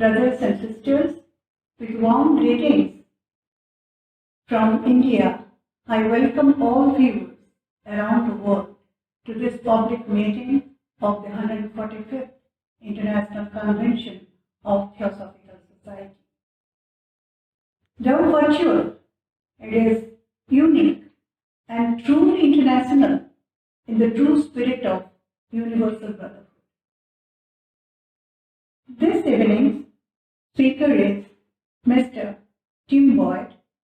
brothers and sisters, with warm greetings from India, I welcome all viewers around the world to this public meeting of the 145th International Convention of Theosophical Society. Though virtual, it is unique and truly international in the true spirit of universal brotherhood. This evening's speaker is Mr. Tim Boyd,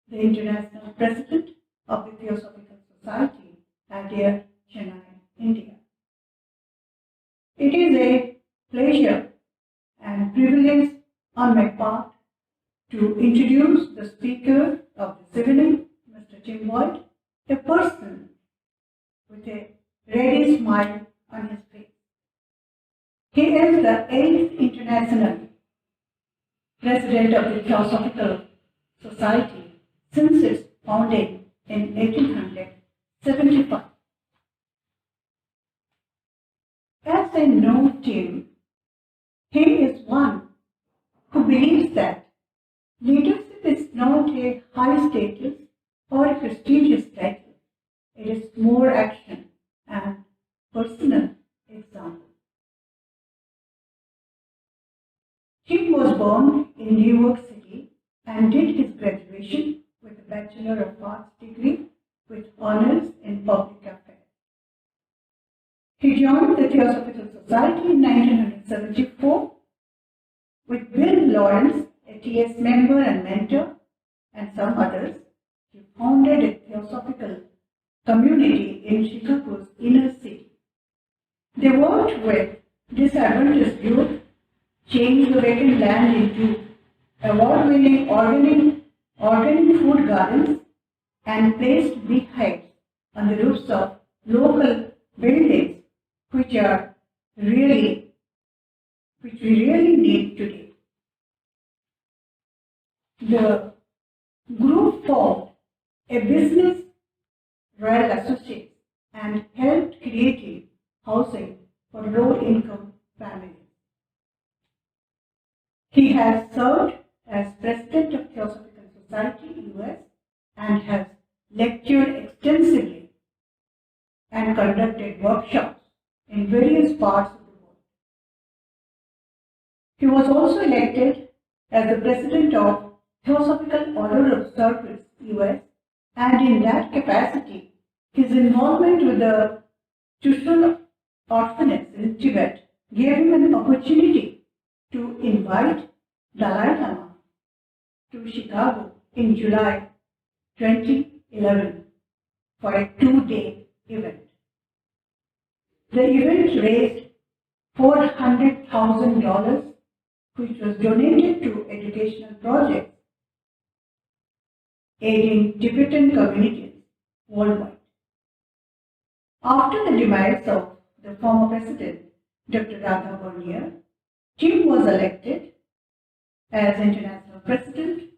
the International President of the Theosophical Society at Chennai, India. It is a pleasure and privilege on my part to introduce the speaker of this evening, Mr. Tim Boyd, a person with a ready smile on his face. He is the 8th International President of the Theosophical Society since its founding in 1875. As I know Tim, he is one who believes that leadership is not a high status or a prestigious title. It is more action and personal example. Tim was born in New York City and did his graduation with a Bachelor of Arts degree with honors in public affairs. He joined the Theosophical Society in 1974 with Bill Lawrence, a TS member and mentor, and some others. He founded a theosophical community in Chicago's inner city. They worked with disadvantaged youth, changed the vacant land into award-winning organic food gardens, and placed big heights on the roofs of local buildings, which we really need today. The group formed a business, Royal Associates, and helped creating housing for low-income families. He has served as President of Theosophical Society, US, and has lectured extensively and conducted workshops in various parts of the world. He was also elected as the President of Theosophical Order of Service, US, and in that capacity, his involvement with the Chushul orphanage in Tibet gave him an opportunity to invite Dalai Lama to Chicago in July 2011 for a 2-day event. The event raised $400,000, which was donated to educational projects aiding Tibetan communities worldwide. After the demise of the former president, Dr. Radha Bornier, Tim was elected as International President,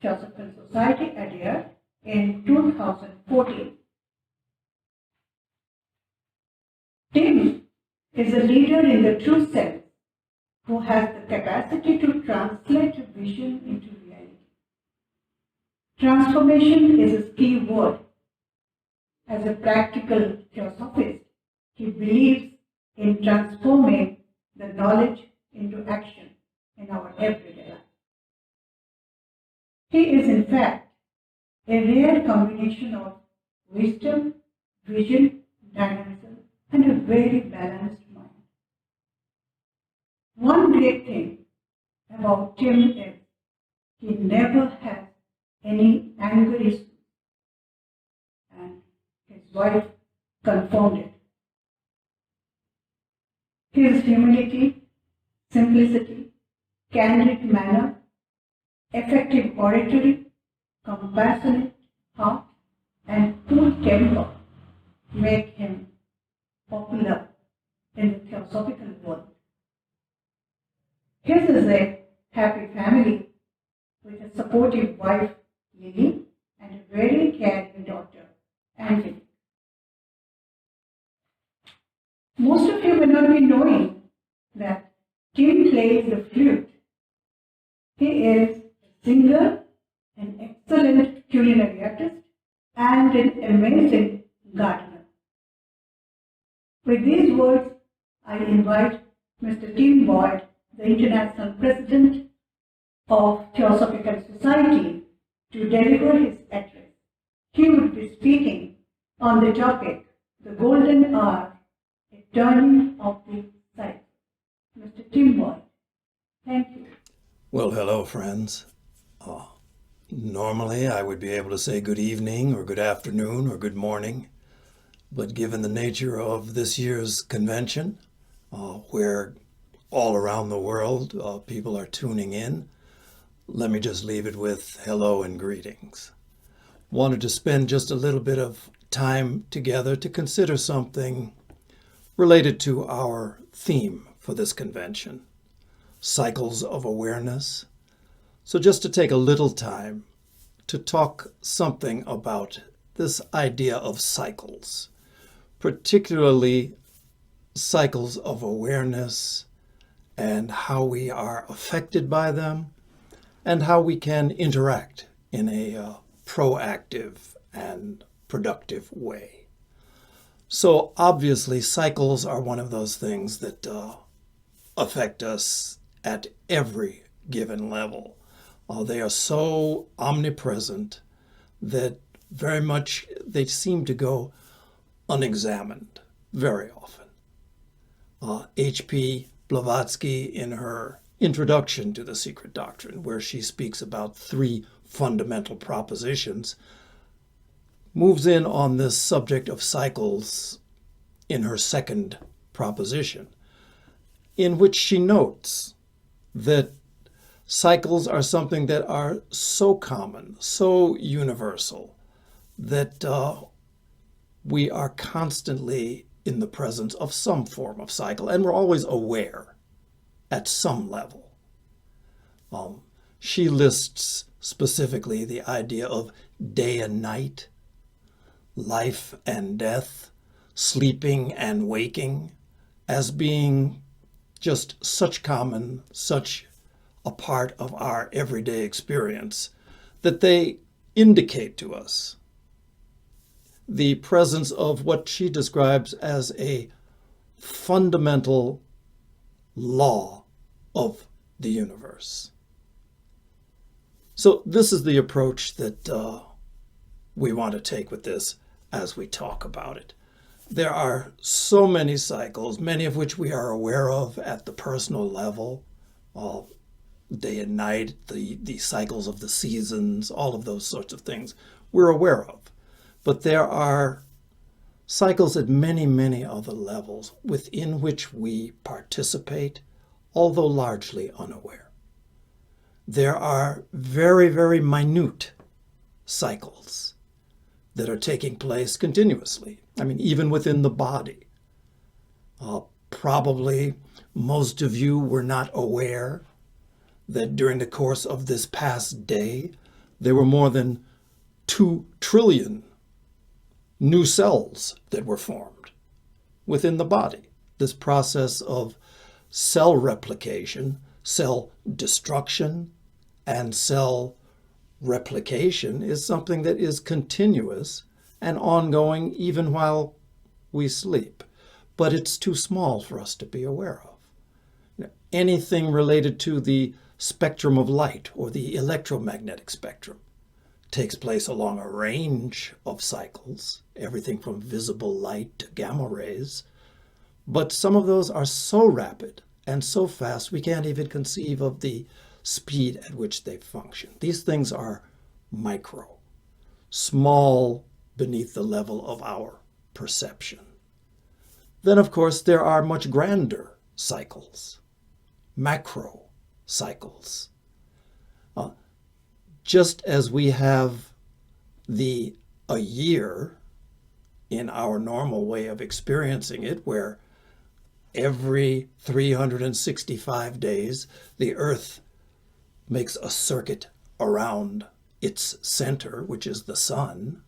Theosophical Society at in 2014. Tim is a leader in the true sense who has the capacity to translate a vision into reality. Transformation is his key word. As a practical theosophist, he believes in transforming the knowledge into action in our everyday life. He is in fact a rare combination of wisdom, vision, dynamism, and a very balanced mind. One great thing about Tim is he never has any anger issues, and his wife confirmed it. His humility, simplicity, candid manner, effective oratory, compassionate heart, and cool temper make him popular in the theosophical world. His is a happy family with a supportive wife, Lily, and a very caring daughter, Angelique. Most of you may not be knowing that Tim plays the flute He is a singer, an excellent culinary artist, and an amazing gardener. With these words, I invite Mr. Tim Boyd, the International President of Theosophical Society, to deliver his address. He would be speaking on the topic, the Golden Hour, a turning of the cycle. Mr. Tim Boyd, thank you. Well, hello, friends. Normally, I would be able to say good evening or good afternoon or good morning, but given the nature of this year's convention, where all around the world people are tuning in, let me just leave it with hello and greetings. Wanted to spend just a little bit of time together to consider something related to our theme for this convention, cycles of awareness. So just to take a little time to talk something about this idea of cycles, particularly cycles of awareness and how we are affected by them and how we can interact in a proactive and productive way. So obviously cycles are one of those things that affect us at every given level. They are so omnipresent that very much they seem to go unexamined very often. H.P. Blavatsky, in her introduction to the Secret Doctrine, where she speaks about 3 fundamental propositions, moves in on this subject of cycles in her second proposition, in which she notes that cycles are something that are so common, so universal, that we are constantly in the presence of some form of cycle, and we're always aware at some level. She lists specifically the idea of day and night, life and death, sleeping and waking, as being just such common, such a part of our everyday experience, that they indicate to us the presence of what she describes as a fundamental law of the universe. So this is the approach that we want to take with this as we talk about it. There are so many cycles, many of which we are aware of at the personal level, day and night, the cycles of the seasons, all of those sorts of things we're aware of. But there are cycles at many, many other levels within which we participate, although largely unaware. There are very, very minute cycles that are taking place continuously. I mean, even within the body. Probably most of you were not aware that during the course of this past day, there were more than 2 trillion new cells that were formed within the body. This process of cell replication, cell destruction, and cell replication is something that is continuous and ongoing even while we sleep. But it's too small for us to be aware of. Anything related to the spectrum of light or the electromagnetic spectrum takes place along a range of cycles, everything from visible light to gamma rays. But some of those are so rapid and so fast we can't even conceive of the speed at which they function. These things are micro, small beneath the level of our perception. Then, of course, there are much grander cycles, macro cycles. Just as we have a year in our normal way of experiencing it, where every 365 days the Earth makes a circuit around its center, which is the sun,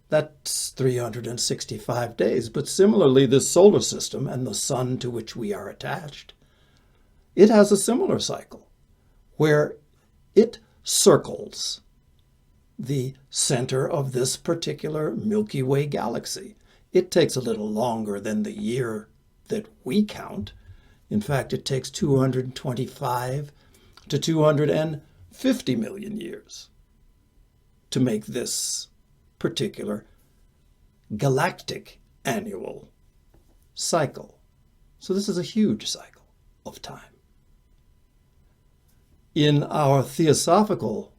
that's 365 days. But similarly, the solar system and the sun to which we are attached, it has a similar cycle, where it circles the center of this particular Milky Way galaxy. It takes a little longer than the year that we count. In fact, it takes 225 to 250 million years to make this particular galactic annual cycle. So this is a huge cycle of time. In our theosophical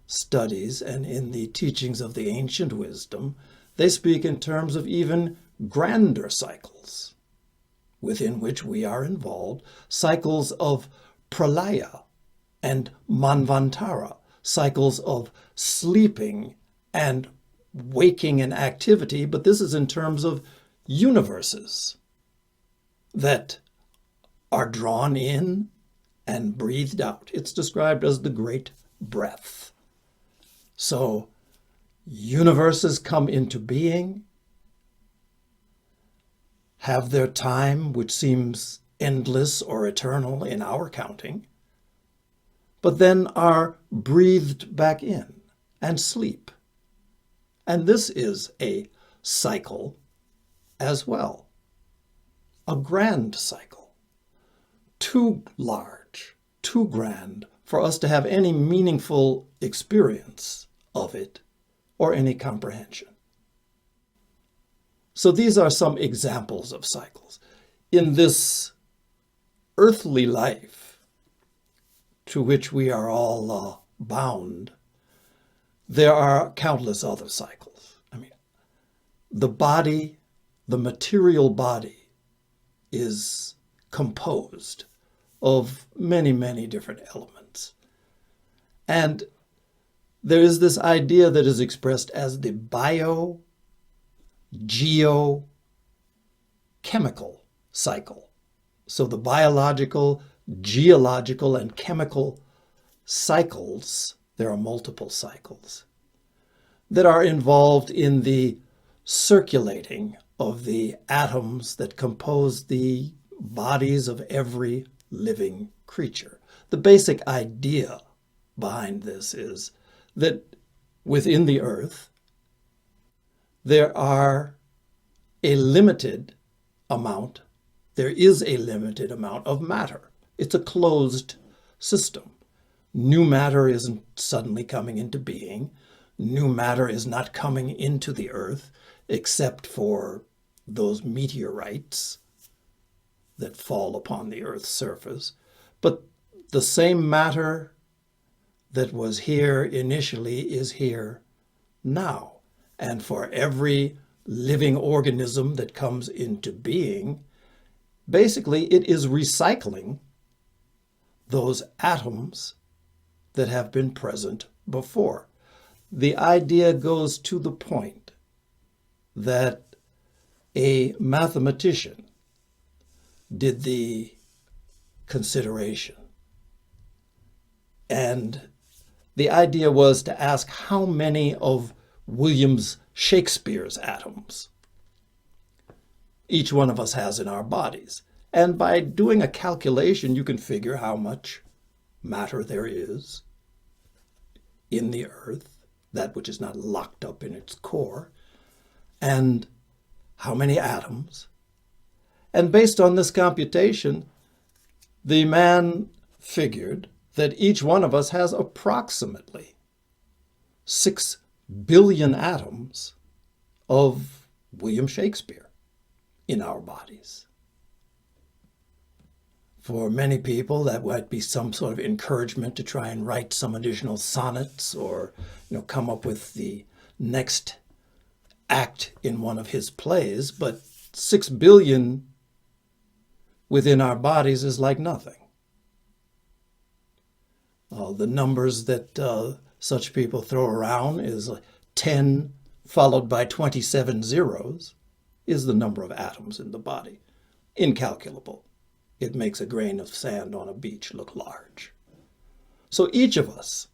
studies and in the teachings of the ancient wisdom, they speak in terms of even grander cycles within which we are involved, cycles of pralaya and manvantara, cycles of sleeping and waking and activity, but this is in terms of universes that are drawn in and breathed out. It's described as the great breath. So universes come into being, have their time, which seems endless or eternal in our counting, but then are breathed back in and sleep. And this is a cycle as well, a grand cycle, too large, too grand for us to have any meaningful experience of it or any comprehension. So these are some examples of cycles. In this earthly life to which we are all bound, there are countless other cycles. I mean, the body, the material body, is composed of many, many different elements. And there is this idea that is expressed as the bio-geochemical cycle. So the biological, geological, and chemical cycles, there are multiple cycles, that are involved in the circulating of the atoms that compose the bodies of every living creature. The basic idea behind this is that within the earth, there is a limited amount of matter. It's a closed system. New matter isn't suddenly coming into being. New matter is not coming into the earth except for those meteorites that fall upon the earth's surface. But the same matter that was here initially is here now. And for every living organism that comes into being, basically it is recycling those atoms that have been present before. The idea goes to the point that a mathematician did the consideration. And the idea was to ask how many of William Shakespeare's atoms each one of us has in our bodies. And by doing a calculation, you can figure how much matter there is in the earth, that which is not locked up in its core, and how many atoms. And based on this computation, the man figured that each one of us has approximately 6 billion atoms of William Shakespeare in our bodies. For many people, that might be some sort of encouragement to try and write some additional sonnets or, come up with the next act in one of his plays. But 6 billion within our bodies is like nothing. The numbers that such people throw around is 10 followed by 27 zeros is the number of atoms in the body. Incalculable. It makes a grain of sand on a beach look large. So each of us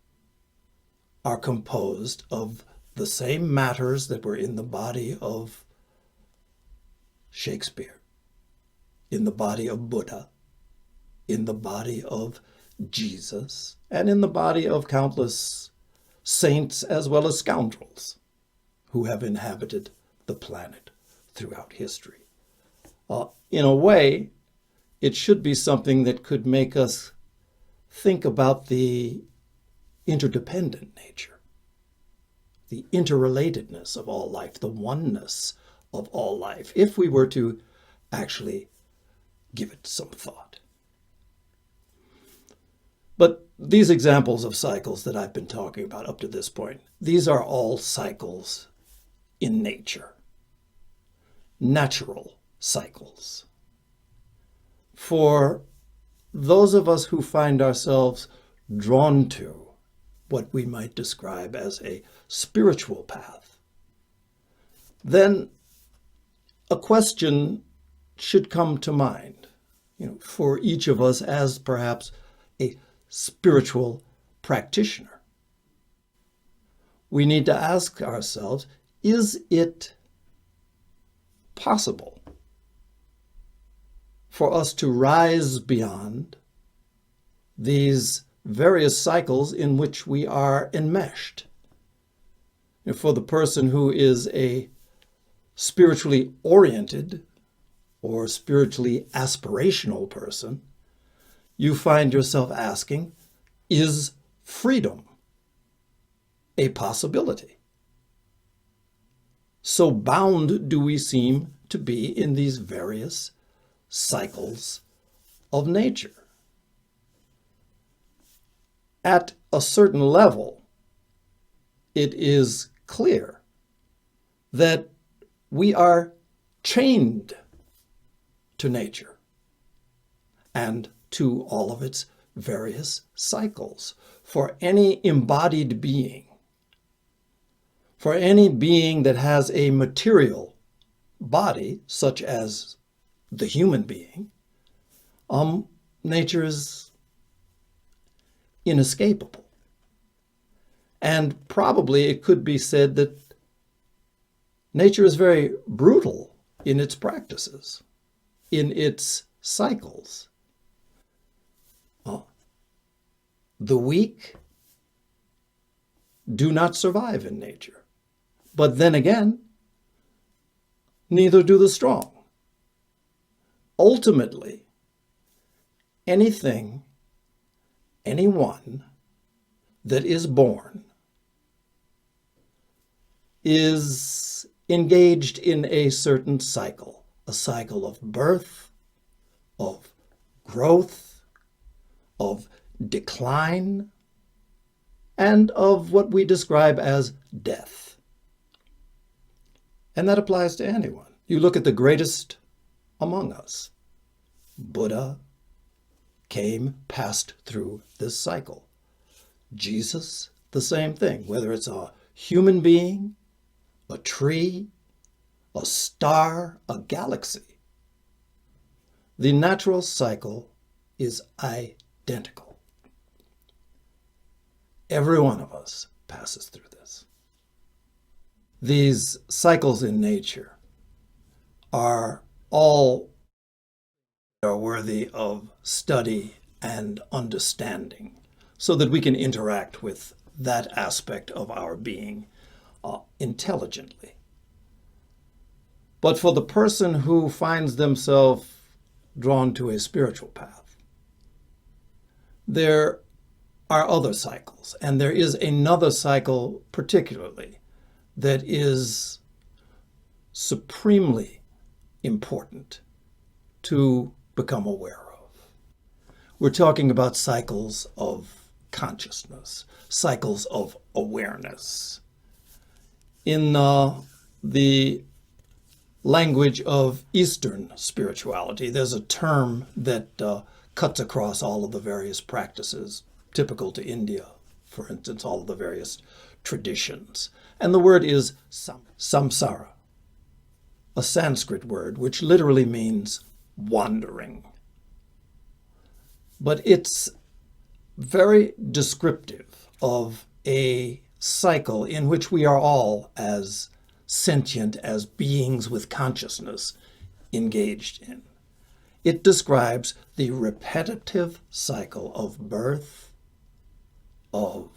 are composed of the same matters that were in the body of Shakespeare, in the body of Buddha, in the body of Jesus, and in the body of countless saints as well as scoundrels who have inhabited the planet throughout history. In a way, it should be something that could make us think about the interdependent nature, the interrelatedness of all life, the oneness of all life, if we were to actually give it some thought. But these examples of cycles that I've been talking about up to this point, these are all cycles in nature, natural cycles. For those of us who find ourselves drawn to what we might describe as a spiritual path, then a question should come to mind, for each of us as perhaps a spiritual practitioner. We need to ask ourselves, is it possible for us to rise beyond these various cycles in which we are enmeshed? For the person who is a spiritually oriented or spiritually aspirational person, you find yourself asking, is freedom a possibility? So bound do we seem to be in these various cycles of nature. At a certain level, it is clear that we are chained to nature and to all of its various cycles. For any embodied being, for any being that has a material body, such as the human being, nature is inescapable. And probably it could be said that nature is very brutal in its practices, in its cycles. The weak do not survive in nature. But then again, neither do the strong. Ultimately, anything, anyone that is born is engaged in a certain cycle, a cycle of birth, of growth, of decline, and of what we describe as death. And that applies to anyone. You look at the greatest among us. Buddha passed through this cycle. Jesus, the same thing, whether it's a human being, a tree, a star, a galaxy. The natural cycle is identical. Every one of us passes through this. These cycles in nature are all worthy of study and understanding so that we can interact with that aspect of our being intelligently. But for the person who finds themselves drawn to a spiritual path, there are other cycles, and there is another cycle particularly that is supremely important to become aware of. We're talking about cycles of consciousness, cycles of awareness. In the language of Eastern spirituality, there's a term that cuts across all of the various practices typical to India, for instance, all of the various traditions. And the word is samsara, a Sanskrit word which literally means wandering. But it's very descriptive of a cycle in which we are all, as sentient, as beings with consciousness, engaged in. It describes the repetitive cycle of birth, of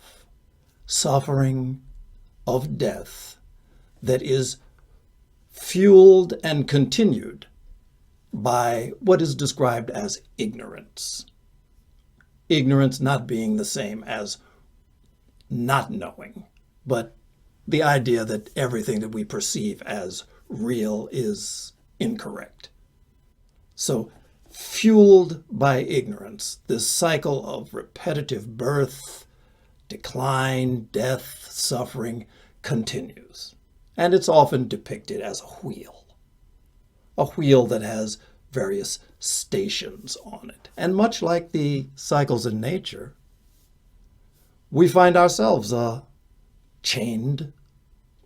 suffering, of death that is fueled and continued by what is described as ignorance. Ignorance not being the same as not knowing, but the idea that everything that we perceive as real is incorrect. So, fueled by ignorance, this cycle of repetitive birth, decline, death, suffering continues. And it's often depicted as a wheel that has various stations on it. And much like the cycles in nature, we find ourselves chained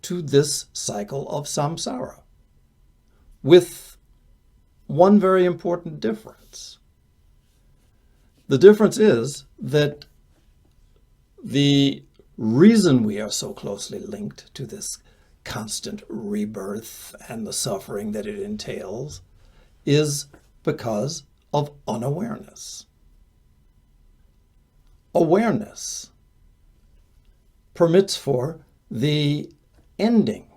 to this cycle of samsara, with one very important difference. The difference is that the reason we are so closely linked to this constant rebirth and the suffering that it entails is because of unawareness. Awareness permits for the ending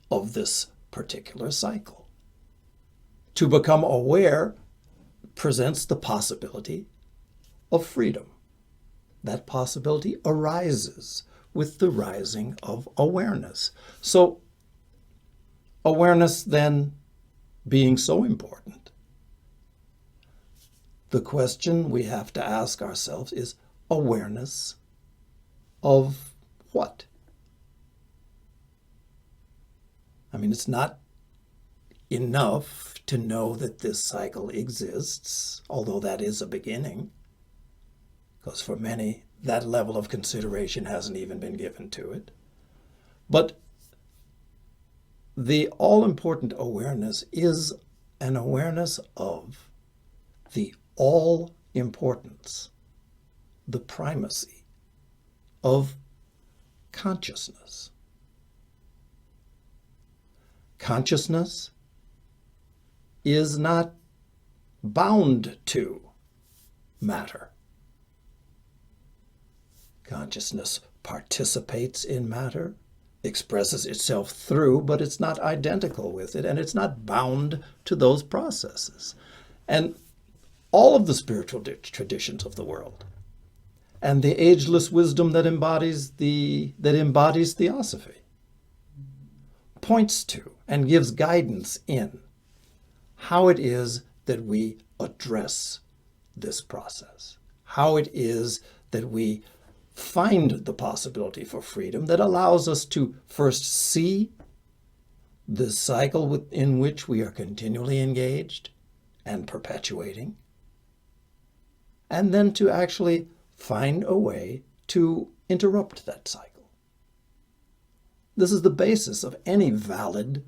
of this particular cycle. To become aware presents the possibility of freedom. That possibility arises with the rising of awareness. So, awareness then being so important, the question we have to ask ourselves is awareness of what? I mean, it's not enough to know that this cycle exists, although that is a beginning, because for many, that level of consideration hasn't even been given to it. But the all-important awareness is an awareness of the all-importance, the primacy of consciousness. Consciousness is not bound to matter. Consciousness participates in matter, expresses itself through, but it's not identical with it, and it's not bound to those processes. And all of the spiritual traditions of the world, and the ageless wisdom that embodies theosophy, points to and gives guidance in how it is that we address this process, how it is that we find the possibility for freedom that allows us to first see the cycle in which we are continually engaged and perpetuating, and then to actually find a way to interrupt that cycle. This is the basis of any valid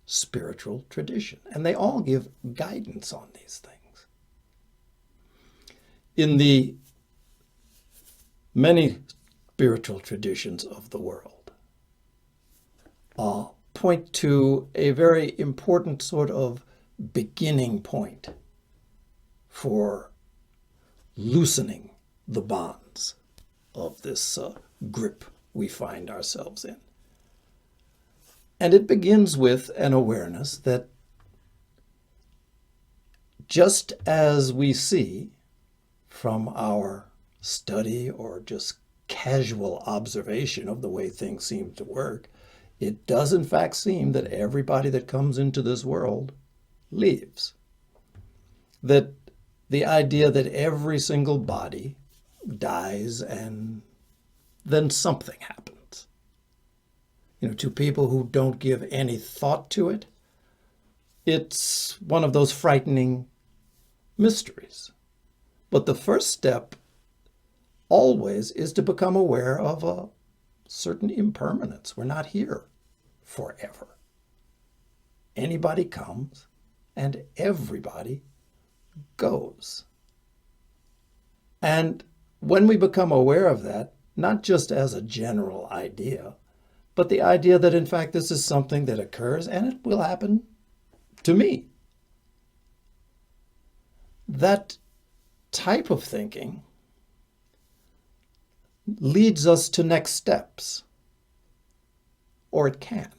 spiritual tradition, and they all give guidance on these things. In the many spiritual traditions of the world, point to a very important sort of beginning point for loosening the bonds of this grip we find ourselves in. And it begins with an awareness that just as we see from our study or just casual observation of the way things seem to work, it does in fact seem that everybody that comes into this world leaves. That the idea that every single body dies and then something happens. To people who don't give any thought to it, it's one of those frightening mysteries. But the first step always is to become aware of a certain impermanence. We're not here forever. Anybody comes and everybody goes. And when we become aware of that, not just as a general idea, but the idea that in fact this is something that occurs and it will happen to me. That type of thinking leads us to next steps, or it can.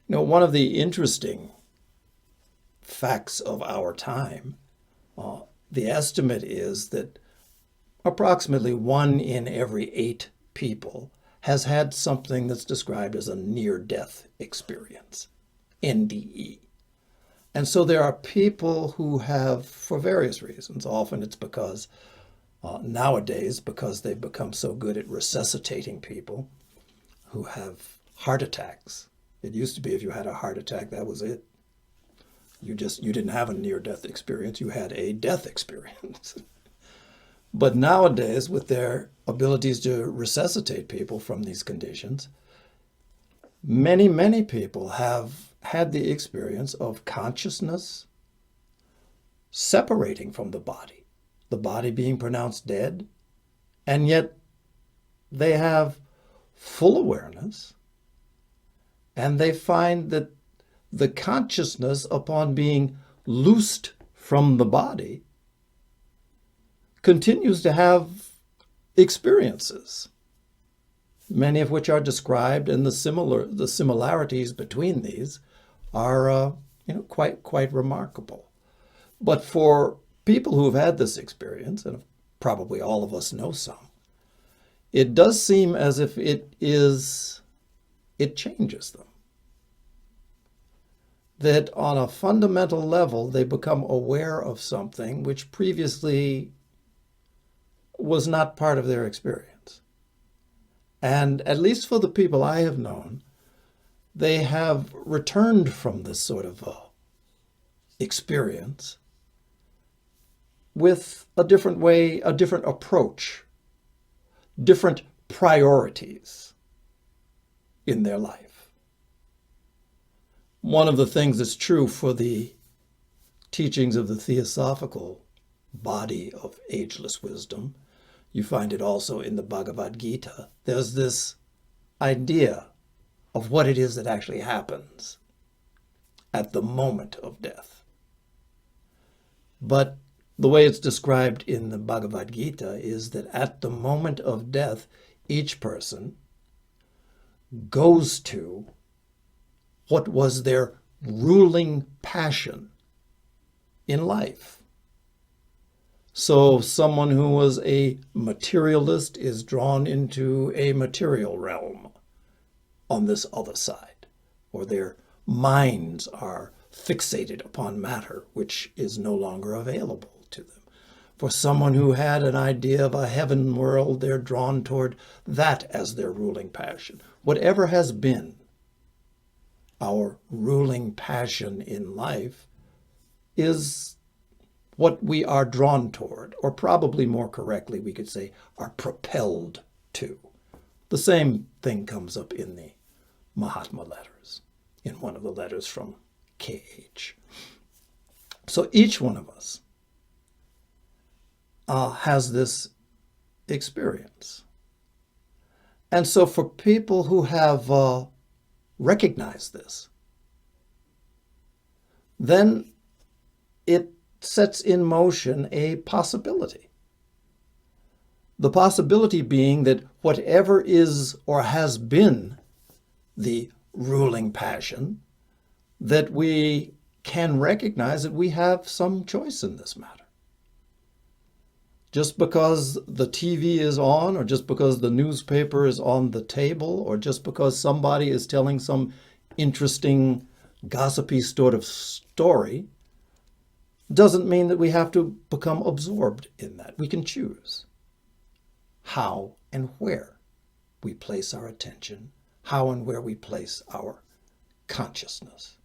One of the interesting facts of our time, the estimate is that approximately 1 in every 8 people has had something that's described as a near-death experience, NDE. And so there are people who have, for various reasons, often it's because nowadays, because they've become so good at resuscitating people who have heart attacks. It used to be if you had a heart attack, that was it. You didn't have a near-death experience, you had a death experience. But nowadays, with their abilities to resuscitate people from these conditions, many, many people have had the experience of consciousness separating from the body being pronounced dead, and yet they have full awareness, and they find that the consciousness, upon being loosed from the body, continues to have experiences, many of which are described, and the similarities between these are quite remarkable. But for people who have had this experience, and probably all of us know some, it does seem as if it changes them. That on a fundamental level, they become aware of something which previously was not part of their experience. And at least for the people I have known, they have returned from this sort of experience with a different way, a different approach, different priorities in their life. One of the things that's true for the teachings of the theosophical body of ageless wisdom, you find it also in the Bhagavad Gita. There's this idea of what it is that actually happens at the moment of death. But the way it's described in the Bhagavad Gita is that at the moment of death, each person goes to what was their ruling passion in life. So someone who was a materialist is drawn into a material realm on this other side, or their minds are fixated upon matter, which is no longer available to them. For someone who had an idea of a heaven world, they're drawn toward that as their ruling passion. Whatever has been our ruling passion in life is what we are drawn toward, or probably more correctly, we could say, are propelled to. The same thing comes up in the Mahatma letters, in one of the letters from KH. So each one of us has this experience. And so for people who have recognized this, then it sets in motion a possibility. The possibility being that whatever is or has been the ruling passion, that we can recognize that we have some choice in this matter. Just because the TV is on, or just because the newspaper is on the table, or just because somebody is telling some interesting, gossipy sort of story, doesn't mean that we have to become absorbed in that. We can choose how and where we place our attention, how and where we place our consciousness.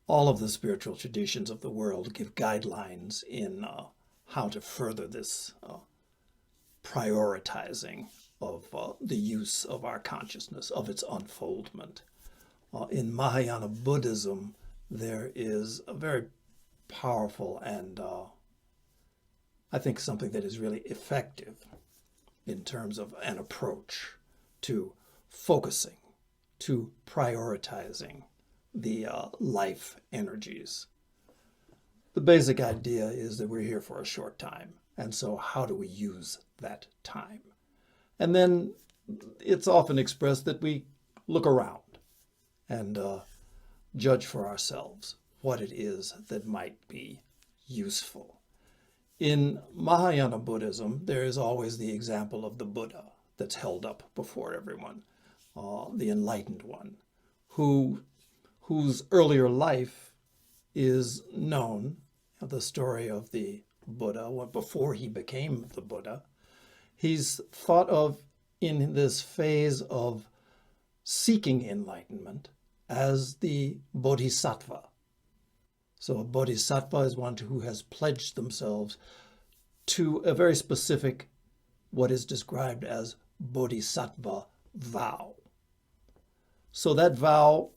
All of the spiritual traditions of the world give guidelines in how to further this prioritizing of the use of our consciousness, of its unfoldment. In Mahayana Buddhism, there is a very powerful and I think something that is really effective in terms of an approach to focusing, to prioritizing the life energies. the basic idea is that we're here for a short time. And so how do we use that time? And then it's often expressed that we look around and judge for ourselves what it is that might be useful. In Mahayana Buddhism, there is always the example of the Buddha that's held up before everyone, the enlightened one, whose earlier life is known, the story of the Buddha, before he became the Buddha. He's thought of in this phase of seeking enlightenment as the bodhisattva. So a bodhisattva is one who has pledged themselves to a very specific, what is described as bodhisattva vow. So that vow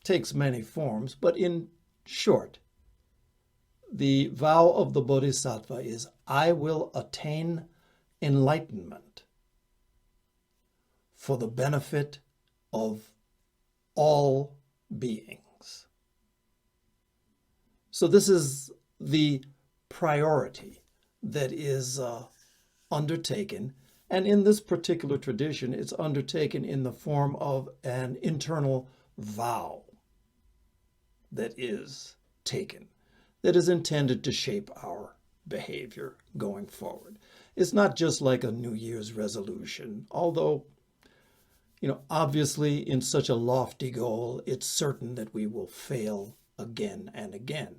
takes many forms, but in short, the vow of the bodhisattva is, I will attain enlightenment for the benefit of all beings. So this is the priority that is undertaken. And in this particular tradition, it's undertaken in the form of an internal vow that is taken, that is intended to shape our behavior going forward. It's not just like a New Year's resolution, although, obviously in such a lofty goal, it's certain that we will fail again and again.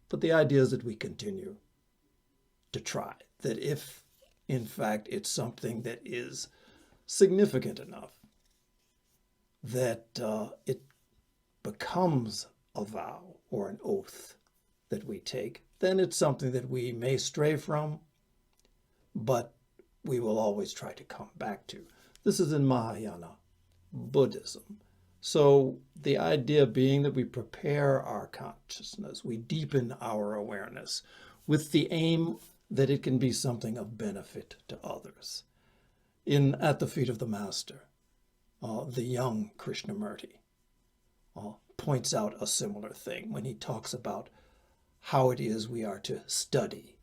But the idea is that we continue to try, that if in fact it's something that is significant enough that it becomes a vow or an oath that we take, then it's something that we may stray from, but we will always try to come back to. This is in Mahayana Buddhism. So the idea being that we prepare our consciousness, we deepen our awareness with the aim that it can be something of benefit to others. At the Feet of the Master, the young Krishnamurti points out a similar thing when he talks about how it is we are to study,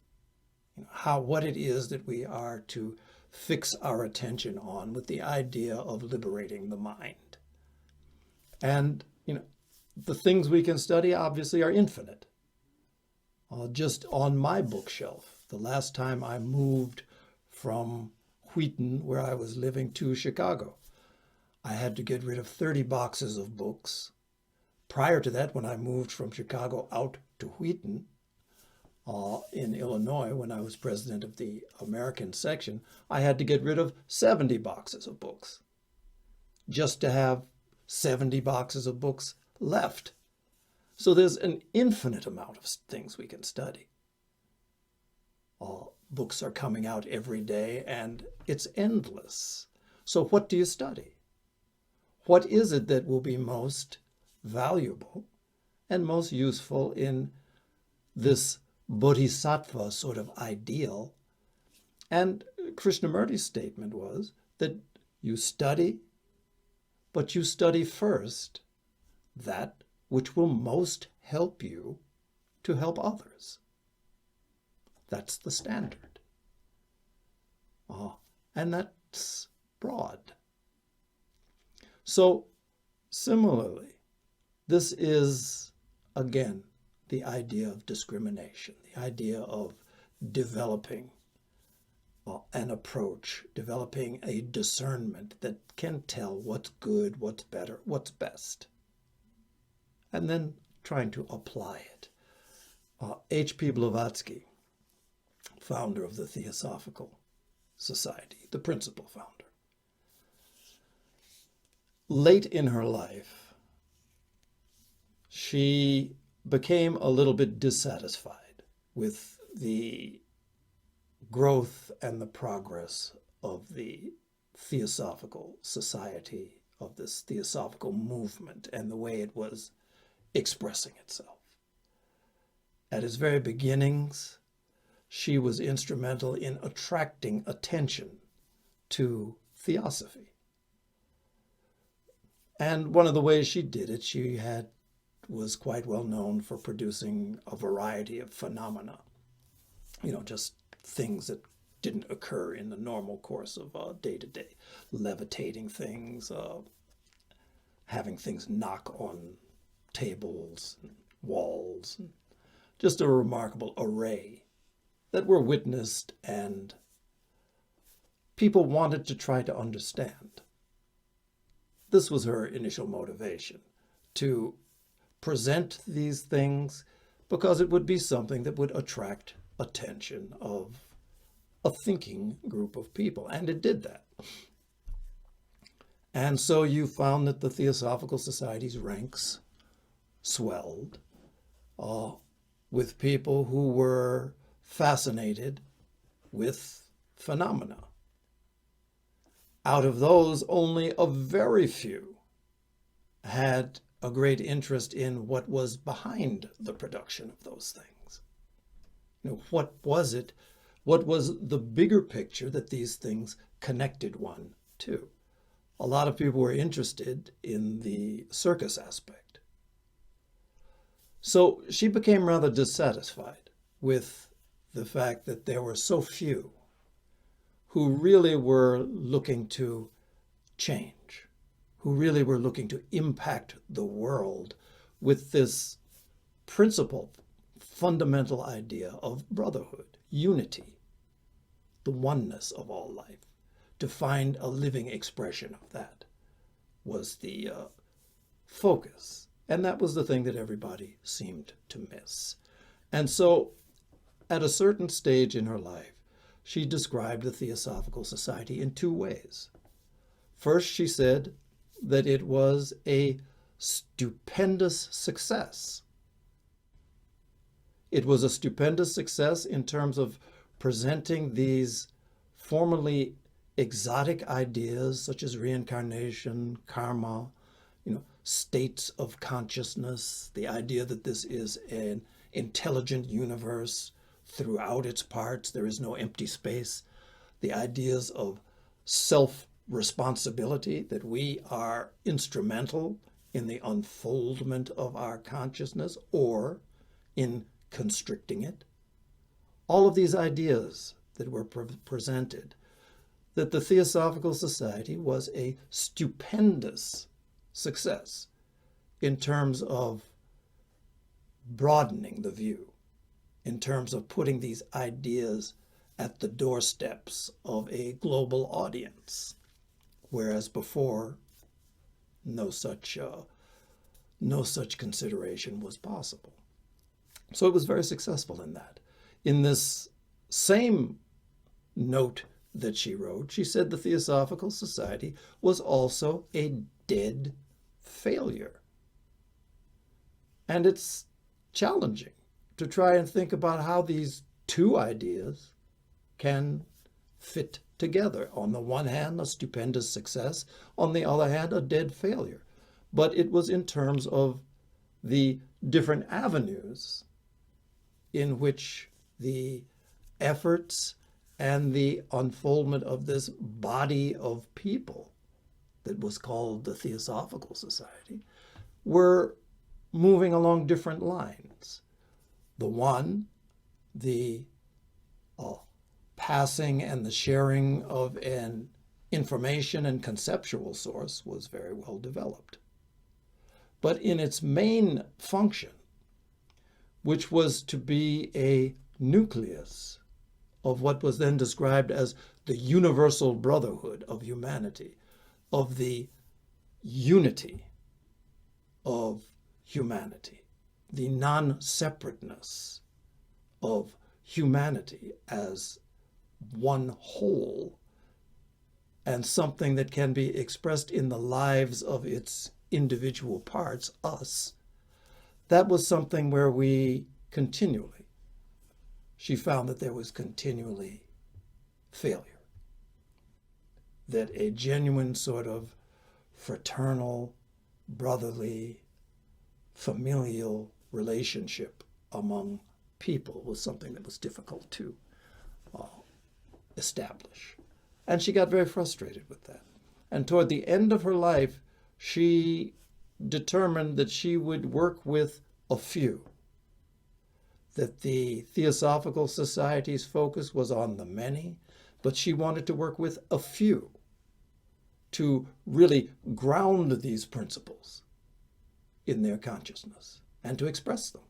what it is that we are to fix our attention on with the idea of liberating the mind. And, the things we can study obviously are infinite. Just on my bookshelf, the last time I moved from Wheaton, where I was living, to Chicago, I had to get rid of 30 boxes of books. Prior to that, when I moved from Chicago out to Wheaton, in Illinois, when I was president of the American section, I had to get rid of 70 boxes of books just to have 70 boxes of books left. So there's an infinite amount of things we can study. Books are coming out every day and it's endless. So what do you study? What is it that will be most valuable and most useful in this bodhisattva sort of ideal? And Krishnamurti's statement was that you study, but you study first that which will most help you to help others. That's the standard. And that's broad. So similarly, this is, again, the idea of discrimination, the idea of developing an approach, developing a discernment that can tell what's good, what's better, what's best, and then trying to apply it. H.P. Blavatsky, founder of the Theosophical Society, the principal founder, late in her life, she became a little bit dissatisfied with the growth and the progress of the Theosophical Society, of this Theosophical movement, and the way it was expressing itself. At its very beginnings, she was instrumental in attracting attention to theosophy. And one of the ways she did it, she had was quite well known for producing a variety of phenomena, just things that didn't occur in the normal course of day-to-day. Levitating things, having things knock on tables and walls, and just a remarkable array that were witnessed and people wanted to try to understand. This was her initial motivation, to present these things because it would be something that would attract attention of a thinking group of people, and it did that. And so you found that the Theosophical Society's ranks swelled with people who were fascinated with phenomena. Out of those, only a very few had a great interest in what was behind the production of those things. What was it? What was the bigger picture that these things connected one to? A lot of people were interested in the circus aspect. So she became rather dissatisfied with the fact that there were so few who really were looking to change, who really were looking to impact the world with this principle, fundamental idea of brotherhood, unity, the oneness of all life. To find a living expression of that was the focus. And that was the thing that everybody seemed to miss. And so at a certain stage in her life, she described the Theosophical Society in two ways. First, she said that it was a stupendous success. It was a stupendous success in terms of presenting these formerly exotic ideas such as reincarnation, karma, states of consciousness, the idea that this is an intelligent universe throughout its parts, there is no empty space, the ideas of self-responsibility, that we are instrumental in the unfoldment of our consciousness or in constricting it. All of these ideas that were presented, that the Theosophical Society was a stupendous success in terms of broadening the view, in terms of putting these ideas at the doorsteps of a global audience, whereas before no such consideration was possible. So it was very successful in that. In this same note that she wrote, she said the Theosophical Society was also a dead failure. And it's challenging to try and think about how these two ideas can fit together. On the one hand, a stupendous success. On the other hand, a dead failure. But it was in terms of the different avenues in which the efforts and the unfoldment of this body of people that was called the Theosophical Society were moving along different lines. The one, the passing and the sharing of an information and conceptual source was very well developed. But in its main function, which was to be a nucleus of what was then described as the universal brotherhood of humanity, of the unity of humanity, the non-separateness of humanity as one whole and something that can be expressed in the lives of its individual parts, us. That was something where she found that there was continually failure. That a genuine sort of fraternal, brotherly, familial relationship among people was something that was difficult to establish. And she got very frustrated with that. And toward the end of her life, she determined that she would work with a few, that the Theosophical Society's focus was on the many, but she wanted to work with a few to really ground these principles in their consciousness and to express them.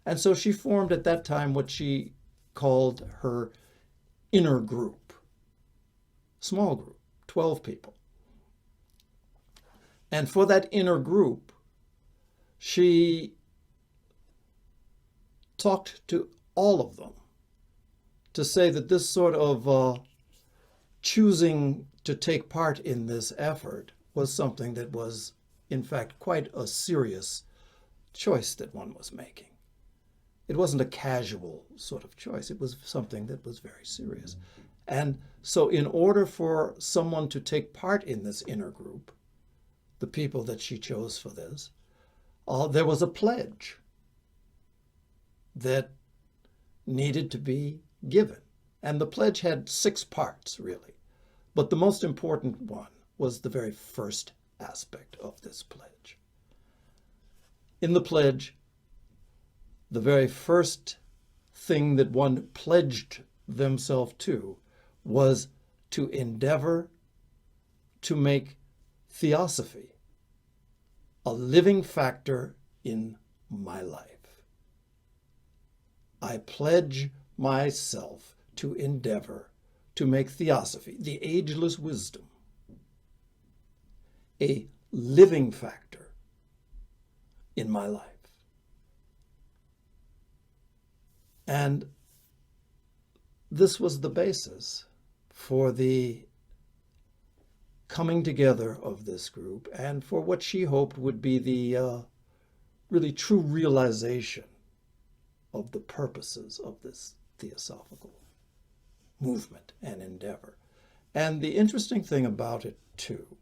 And so she formed at that time what she called her inner group, small group, 12 people. And for that inner group, she talked to all of them to say that this sort of choosing to take part in this effort was something that was, in fact, quite a serious choice that one was making. It wasn't a casual sort of choice. It was something that was very serious. And so in order for someone to take part in this inner group, the people that she chose for this, there was a pledge that needed to be given. And the pledge had 6 parts, really. But the most important one was the very first aspect of this pledge. In the pledge, the very first thing that one pledged themselves to was to endeavor to make theosophy a living factor in my life. I pledge myself to endeavor to make theosophy, the ageless wisdom, a living factor in my life. And this was the basis for the coming together of this group and for what she hoped would be the really true realization of the purposes of this theosophical movement and endeavor. And the interesting thing about it, too,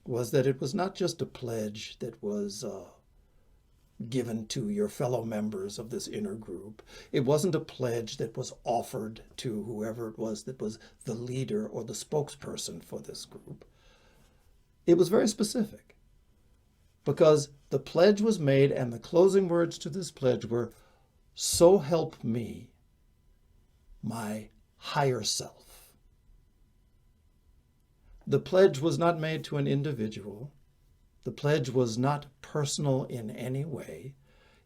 was that it was not just a pledge that was given to your fellow members of this inner group. It wasn't a pledge that was offered to whoever it was that was the leader or the spokesperson for this group. It was very specific because the pledge was made and the closing words to this pledge were, "So help me, my higher self." The pledge was not made to an individual. The pledge was not personal in any way.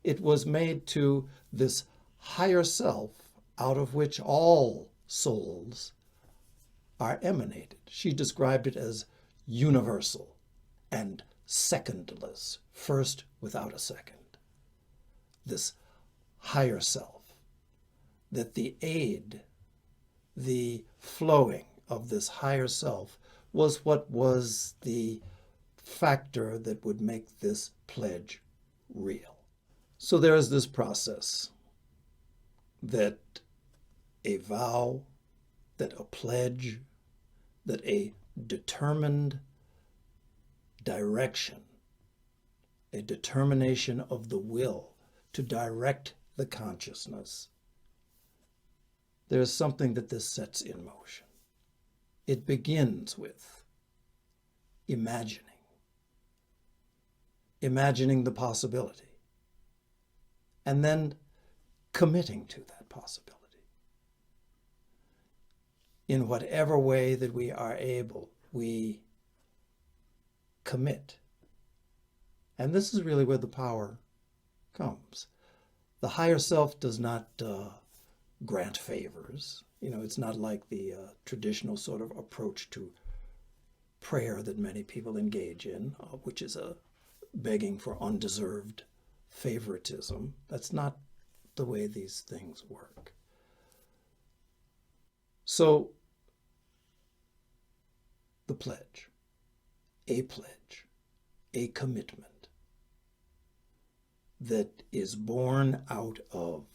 It was made to this higher self out of which all souls are emanated. She described it as universal and secondless, first without a second. This higher self, that the aid, the flowing of this higher self was what was the factor that would make this pledge real. So there is this process that a vow, that a pledge, that a determined direction, a determination of the will to direct the consciousness. There is something that this sets in motion. It begins with imagining the possibility, and then committing to that possibility. In whatever way that we are able, we commit. And this is really where the power comes. The higher self does not grant favors. It's not like the traditional sort of approach to prayer that many people engage in, which is a begging for undeserved favoritism. That's not the way these things work. So, the pledge, a commitment that is born out of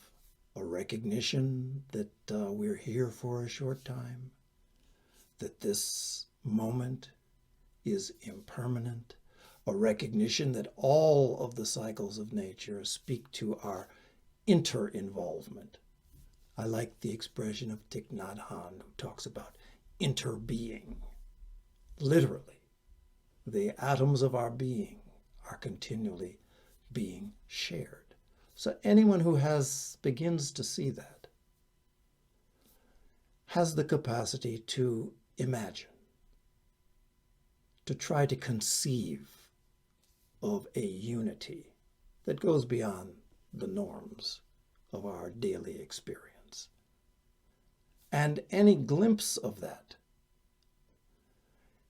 a recognition that we're here for a short time, that this moment is impermanent, a recognition that all of the cycles of nature speak to our inter-involvement. I like the expression of Thich Nhat Hanh, who talks about interbeing. Literally, the atoms of our being are continually being shared. So anyone who begins to see that has the capacity to imagine, to try to conceive of a unity that goes beyond the norms of our daily experience. And any glimpse of that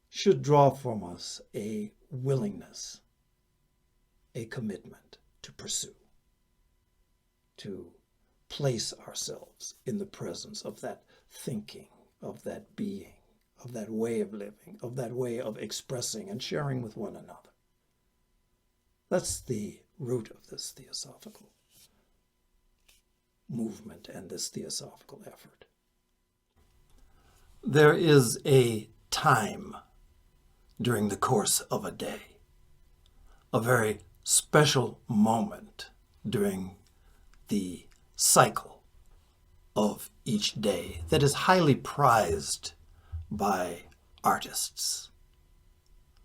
should draw from us a willingness, a commitment to pursue, to place ourselves in the presence of that thinking, of that being, of that way of living, of that way of expressing and sharing with one another. That's the root of this theosophical movement and this theosophical effort. There is a time during the course of a day, a very special moment during the cycle of each day that is highly prized by artists,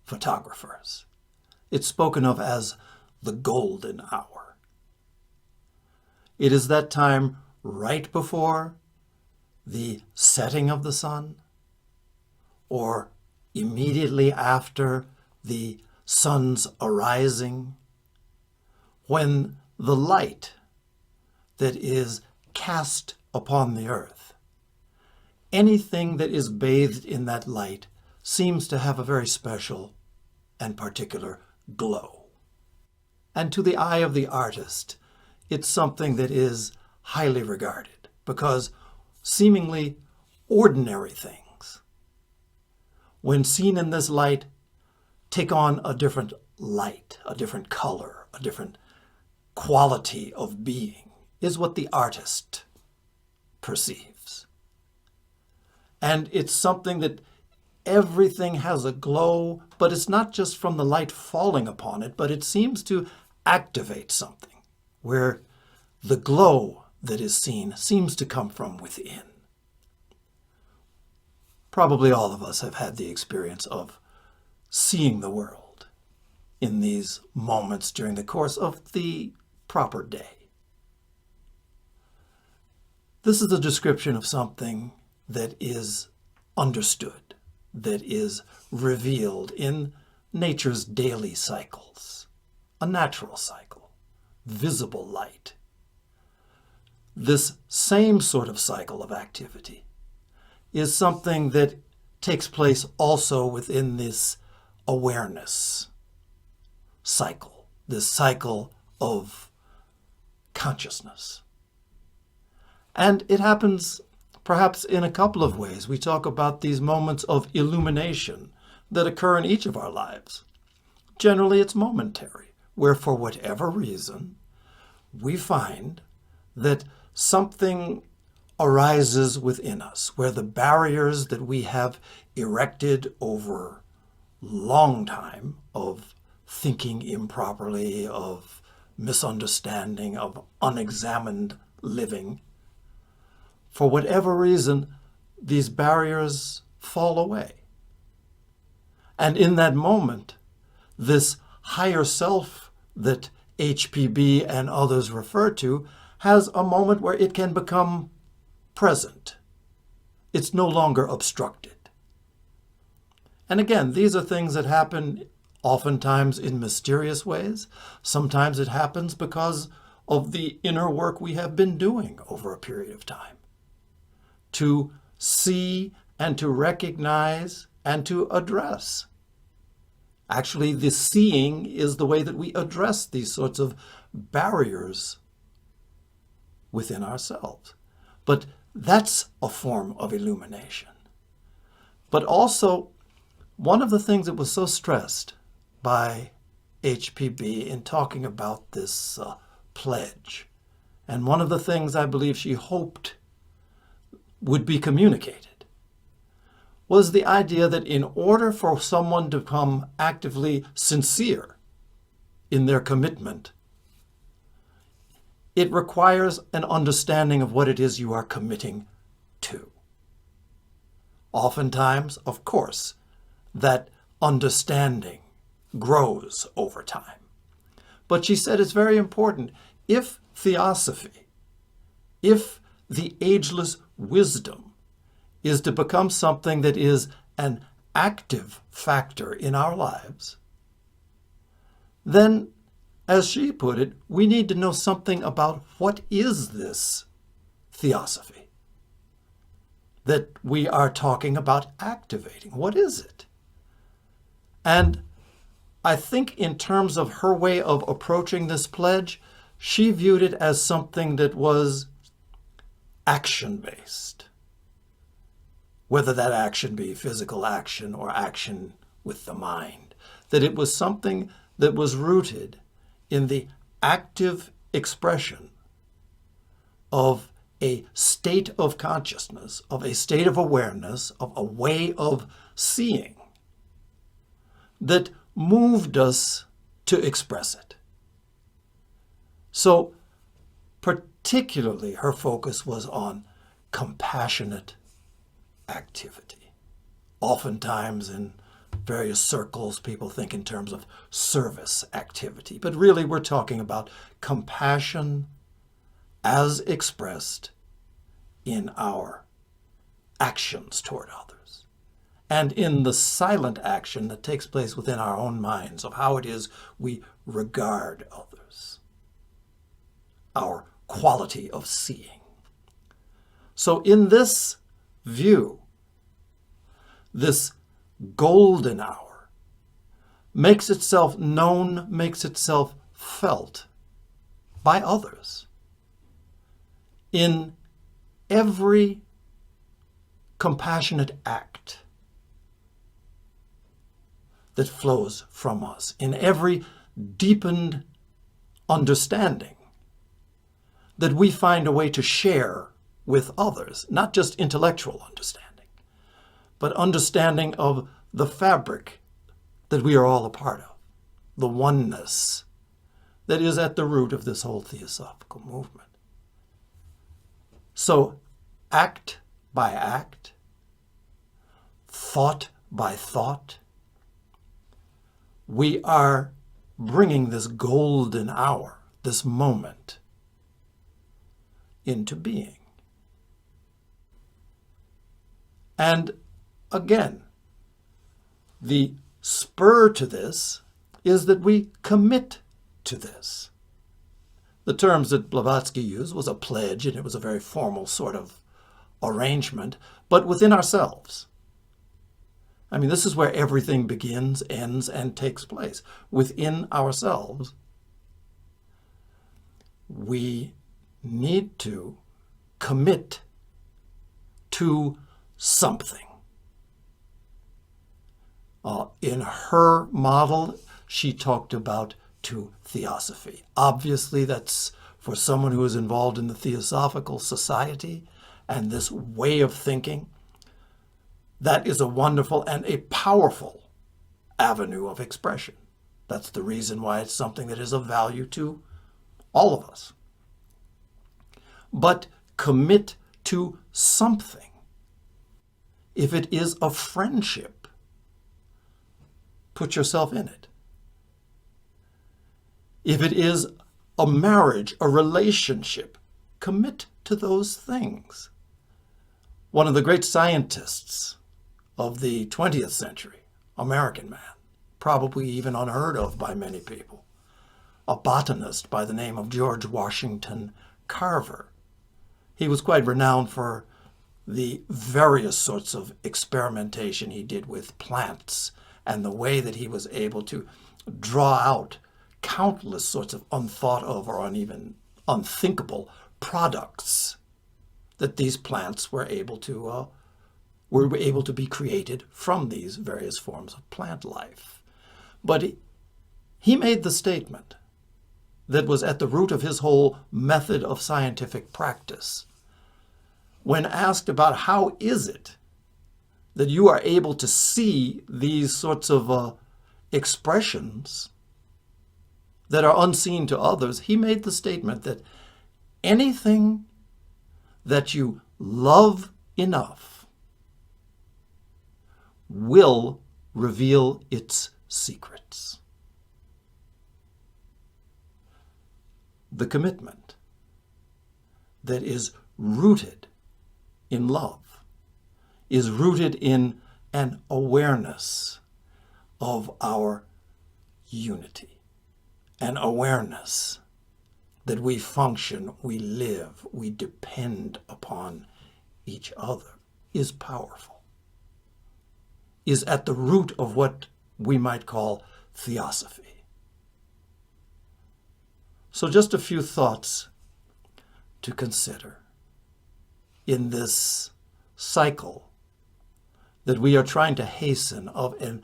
photographers. It's spoken of as the golden hour. It is that time right before the setting of the sun, or immediately after the sun's arising, when the light that is cast upon the earth, anything that is bathed in that light seems to have a very special and particular glow. And to the eye of the artist, it's something that is highly regarded, because seemingly ordinary things, when seen in this light, take on a different light, a different color, a different quality of being, is what the artist perceives. And it's something that everything has a glow, but it's not just from the light falling upon it, but it seems to activate something where the glow that is seen seems to come from within. Probably all of us have had the experience of seeing the world in these moments during the course of the proper day. This is a description of something that is understood, that is revealed in nature's daily cycles, a natural cycle, visible light. This same sort of cycle of activity is something that takes place also within this awareness cycle, this cycle of consciousness. And it happens perhaps in a couple of ways. We talk about these moments of illumination that occur in each of our lives. Generally, it's momentary, where for whatever reason, we find that something arises within us, where the barriers that we have erected over long time of thinking improperly, of misunderstanding, of unexamined living, for whatever reason, these barriers fall away. And in that moment, this higher self that HPB and others refer to has a moment where it can become present. It's no longer obstructed. And again, these are things that happen oftentimes in mysterious ways. Sometimes it happens because of the inner work we have been doing over a period of time, to see and to recognize and to address. Actually, the seeing is the way that we address these sorts of barriers within ourselves. But that's a form of illumination. But also, one of the things that was so stressed by HPB in talking about this pledge, and one of the things I believe she hoped would be communicated, was the idea that in order for someone to become actively sincere in their commitment, it requires an understanding of what it is you are committing to. Oftentimes, of course, that understanding grows over time. But she said it's very important. If theosophy, if the ageless wisdom is to become something that is an active factor in our lives, then, as she put it, we need to know something about what is this theosophy that we are talking about activating. What is it? And I think in terms of her way of approaching this pledge, she viewed it as something that was action-based. Whether that action be physical action or action with the mind. That it was something that was rooted in the active expression of a state of consciousness, of a state of awareness, of a way of seeing that moved us to express it. So particularly her focus was on compassionate activity. Oftentimes in various circles, people think in terms of service activity, but really we're talking about compassion as expressed in our actions toward others, and in the silent action that takes place within our own minds of how it is we regard others, our quality of seeing. So in this view, this golden hour makes itself known, makes itself felt by others in every compassionate act that flows from us, in every deepened understanding that we find a way to share with others, not just intellectual understanding, but understanding of the fabric that we are all a part of, the oneness that is at the root of this whole theosophical movement. So act by act, thought by thought, we are bringing this golden hour, this moment, into being. And again, the spur to this is that we commit to this. The terms that Blavatsky used was a pledge, and it was a very formal sort of arrangement, but within ourselves. I mean, this is where everything begins, ends, and takes place. Within ourselves, we need to commit to something. In her model, she talked about to theosophy. Obviously, that's for someone who is involved in the Theosophical Society and this way of thinking. That is a wonderful and a powerful avenue of expression. That's the reason why it's something that is of value to all of us. But commit to something. If it is a friendship, put yourself in it. If it is a marriage, a relationship, commit to those things. One of the great scientists of the 20th century, American man, probably even unheard of by many people, a botanist by the name of George Washington Carver. He was quite renowned for the various sorts of experimentation he did with plants and the way that he was able to draw out countless sorts of unthought of or even unthinkable products that these plants were able to be created from these various forms of plant life. But he made the statement that was at the root of his whole method of scientific practice. When asked about how is it that you are able to see these sorts of expressions that are unseen to others, he made the statement that anything that you love enough will reveal its secrets. the commitment that is rooted in love, is rooted in an awareness of our unity, an awareness that we function, we live, we depend upon each other, is powerful, is at the root of what we might call theosophy. So just a few thoughts to consider in this cycle that we are trying to hasten of a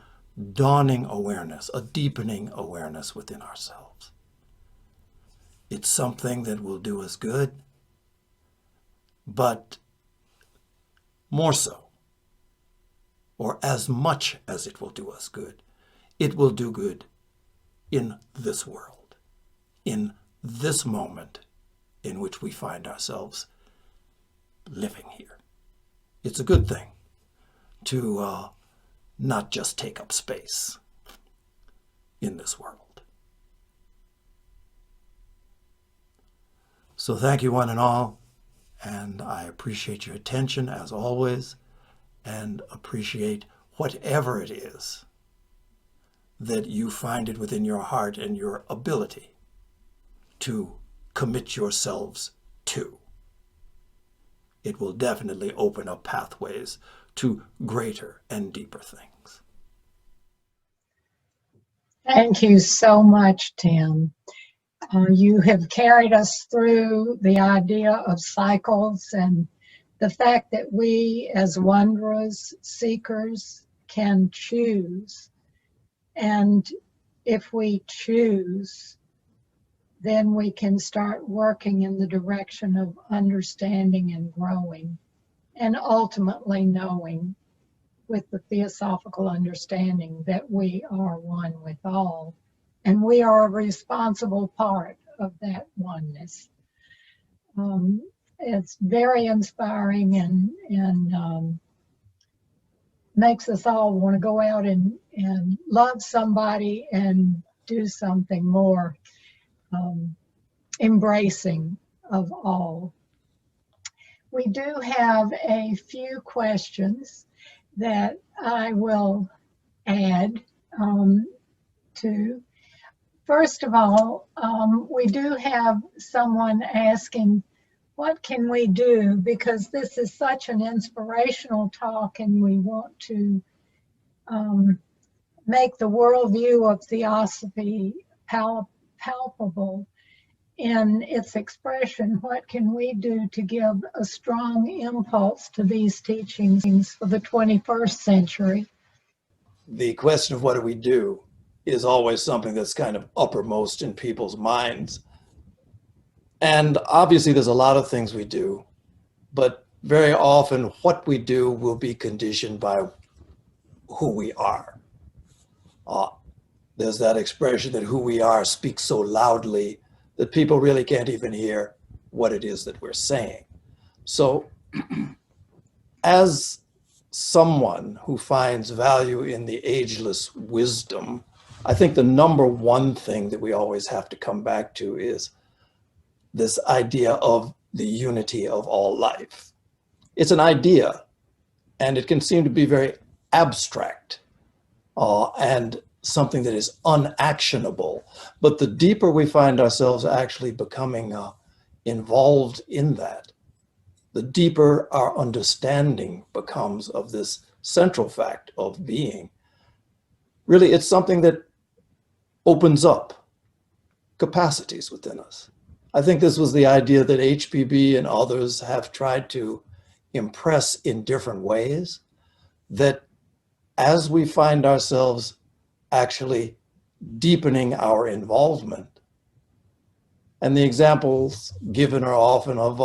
dawning awareness, a deepening awareness within ourselves. It's something that will do us good, but more so, or as much as it will do us good, it will do good in this world, in this moment in which we find ourselves living here. It's a good thing to not just take up space in this world. So thank you one and all, and I appreciate your attention as always, and appreciate whatever it is that you find it within your heart and your ability to commit yourselves to. It will definitely open up pathways to greater and deeper things. Thank you so much, Tim. You have carried us through the idea of cycles and the fact that we as wanderers, seekers, can choose. And if we choose, then we can start working in the direction of understanding and growing, and ultimately knowing with the theosophical understanding that we are one with all, and we are a responsible part of that oneness. It's very inspiring and makes us all want to go out and love somebody and do something more embracing of all. We do have a few questions that I will add to. First of all, we do have someone asking, what can we do? Because this is such an inspirational talk and we want to make the worldview of theosophy palpable in its expression. What can we do to give a strong impulse to these teachings for the 21st century? The question of what do we do is always something that's kind of uppermost in people's minds. And obviously there's a lot of things we do, but very often what we do will be conditioned by who we are. There's that expression that who we are speaks so loudly that people really can't even hear what it is that we're saying. So as someone who finds value in the ageless wisdom, I think the number one thing that we always have to come back to is this idea of the unity of all life. It's an idea, and it can seem to be very abstract and something that is unactionable. But the deeper we find ourselves actually becoming involved in that, the deeper our understanding becomes of this central fact of being. Really, it's something that opens up capacities within us. I think this was the idea that HPB and others have tried to impress in different ways, that as we find ourselves actually deepening our involvement, and the examples given are often of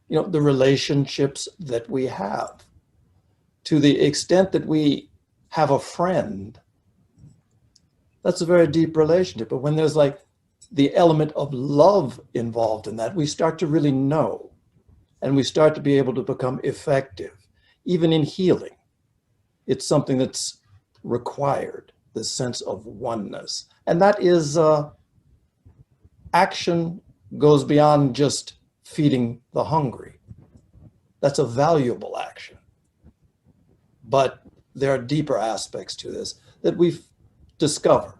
the relationships that we have, to the extent that we have a friend, that's a very deep relationship. But when there's like the element of love involved in that, we start to really know, and we start to be able to become effective, even in healing. It's something that's required, this sense of oneness. And that is action goes beyond just feeding the hungry. That's a valuable action. But there are deeper aspects to this that we discover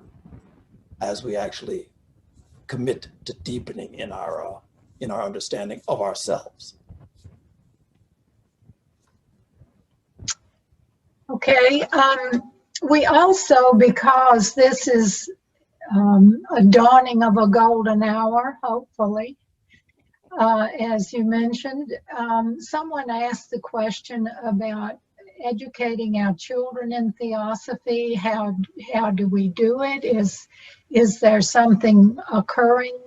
as we actually commit to deepening in our understanding of ourselves. Okay. We also, because this is a dawning of a golden hour, hopefully, as you mentioned, someone asked the question about educating our children in theosophy. How do we do it? Is there something occurring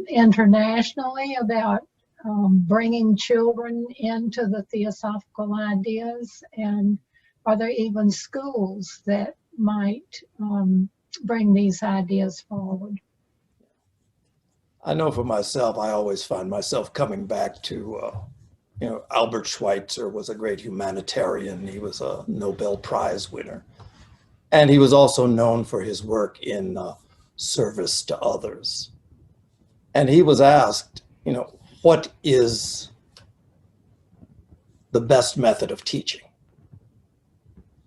internationally about bringing children into the theosophical ideas? And are there even schools that might bring these ideas forward? I know for myself, I always find myself coming back to, Albert Schweitzer was a great humanitarian. He was a Nobel Prize winner. And he was also known for his work in service to others. And he was asked, what is the best method of teaching?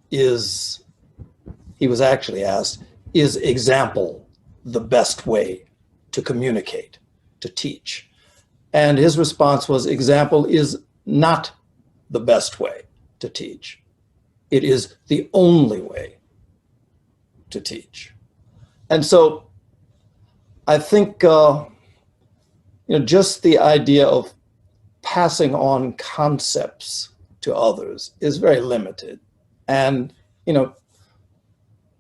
He was actually asked, is example the best way to communicate, to teach? And his response was, example is not the best way to teach. It is the only way to teach. And so I think, just the idea of passing on concepts to others is very limited. And,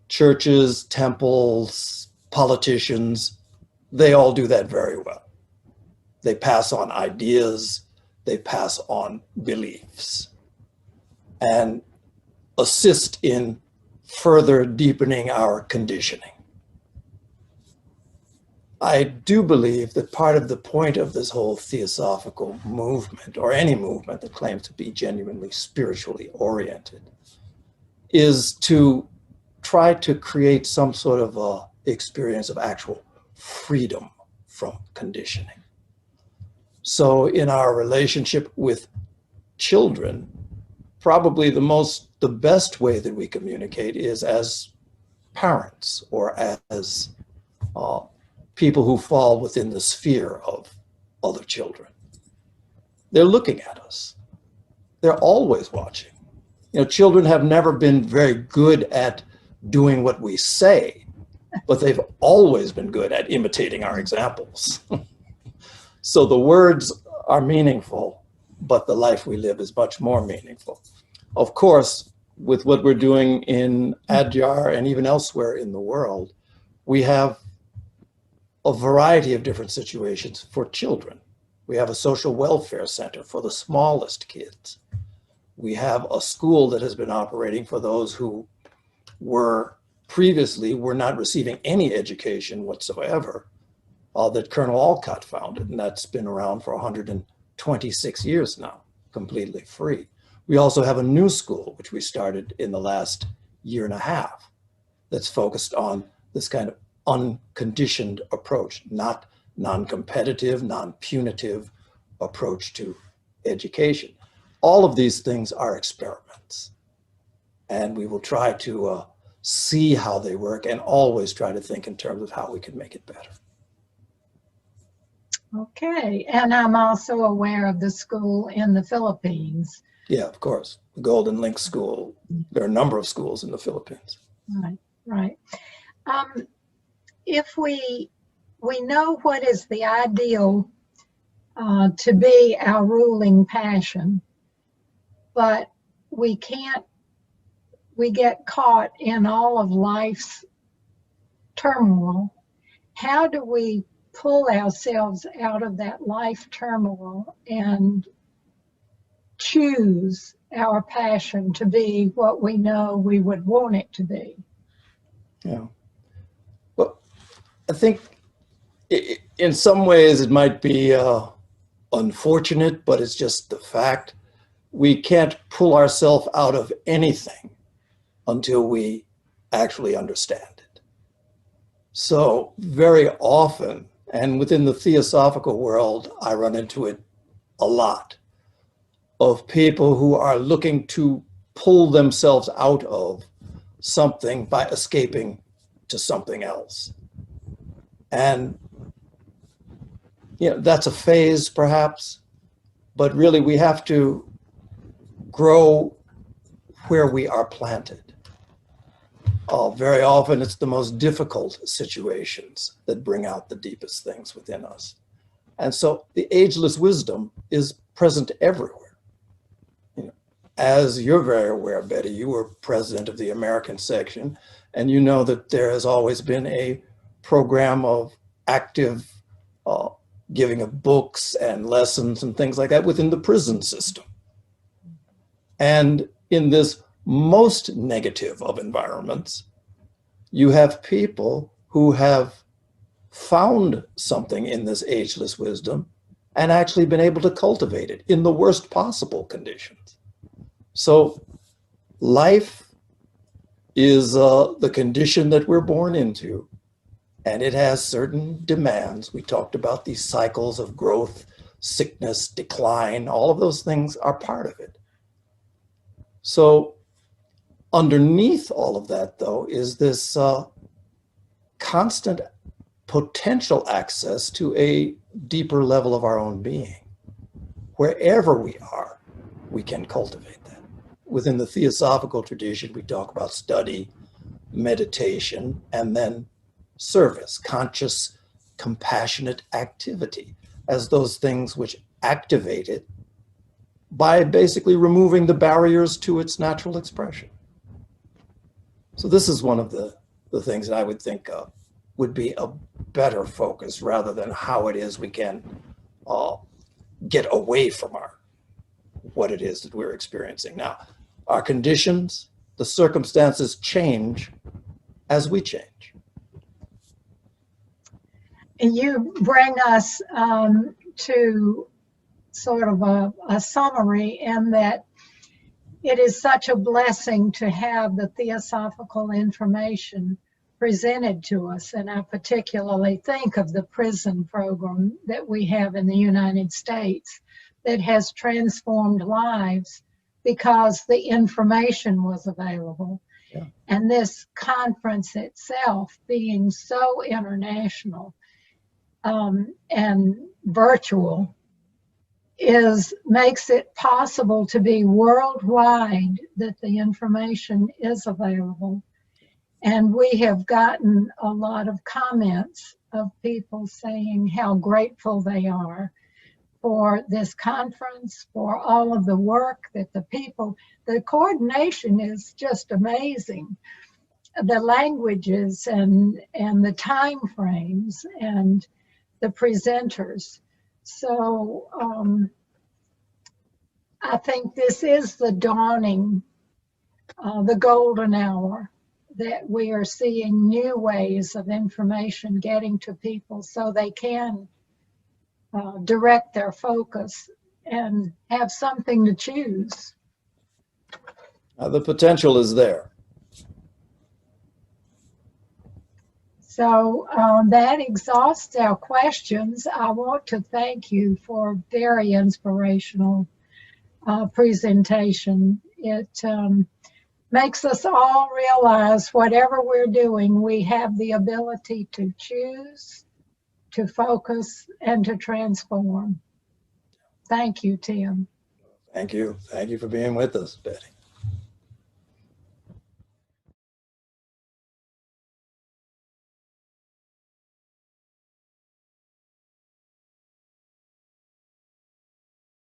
churches, temples, politicians, they all do that very well. They pass on ideas, they pass on beliefs, and assist in further deepening our conditioning. I do believe that part of the point of this whole theosophical movement, or any movement that claims to be genuinely spiritually oriented, is to try to create some sort of experience of actual freedom from conditioning. So in our relationship with children, probably the best way that we communicate is as parents or as people who fall within the sphere of other children. They're looking at us. They're always watching. Children have never been very good at doing what we say, but they've always been good at imitating our examples. So the words are meaningful, but the life we live is much more meaningful. Of course, with what we're doing in Adyar and even elsewhere in the world, we have a variety of different situations for children. We have a social welfare center for the smallest kids. We have a school that has been operating for those who previously were not receiving any education whatsoever, that Colonel Alcott founded, and that's been around for 126 years now, completely free. We also have a new school, which we started in the last year and a half, that's focused on this kind of unconditioned approach, not non-competitive, non-punitive approach to education. All of these things are experiments, and we will try to see how they work and always try to think in terms of how we can make it better. Okay, and I'm also aware of the school in the Philippines. Yeah, of course. The Golden Link School. There are a number of schools in the Philippines. Right. If we know what is the ideal to be our ruling passion, but we get caught in all of life's turmoil, how do we pull ourselves out of that life turmoil and choose our passion to be what we know we would want it to be? Yeah. Well, I think in some ways it might be unfortunate, but it's just the fact. We can't pull ourselves out of anything until we actually understand it. So very often And within the theosophical world, I run into it a lot, of people who are looking to pull themselves out of something by escaping to something else. And that's a phase perhaps, but really we have to grow where we are planted. Very often it's the most difficult situations that bring out the deepest things within us. And so the ageless wisdom is present everywhere. As you're very aware, Betty, you were president of the American section, and you know that there has always been a program of active giving of books and lessons and things like that within the prison system. And in this most negative of environments, you have people who have found something in this ageless wisdom and actually been able to cultivate it in the worst possible conditions. So life is the condition that we're born into, and it has certain demands. We talked about these cycles of growth, sickness, decline. All of those things are part of it. So underneath all of that, though, is this constant potential access to a deeper level of our own being. Wherever we are, we can cultivate that. Within the theosophical tradition, we talk about study, meditation, and then service, conscious, compassionate activity as those things which activate it by basically removing the barriers to its natural expression. So this is one of the things that I would think would be a better focus rather than how it is we can get away from what it is that we're experiencing. Now, our conditions, the circumstances change as we change. And you bring us to sort of a summary in that it is such a blessing to have the theosophical information presented to us. And I particularly think of the prison program that we have in the United States that has transformed lives because the information was available. Yeah. And this conference itself being so international and virtual makes it possible to be worldwide, that the information is available. And we have gotten a lot of comments of people saying how grateful they are for this conference, for all of the work that the coordination is just amazing. The languages and the time frames and the presenters. So I think this is the dawning, the golden hour, that we are seeing new ways of information getting to people so they can direct their focus and have something to choose. The potential is there. So that exhausts our questions. I want to thank you for a very inspirational presentation. It makes us all realize whatever we're doing, we have the ability to choose, to focus, and to transform. Thank you, Tim. Thank you. Thank you for being with us, Betty.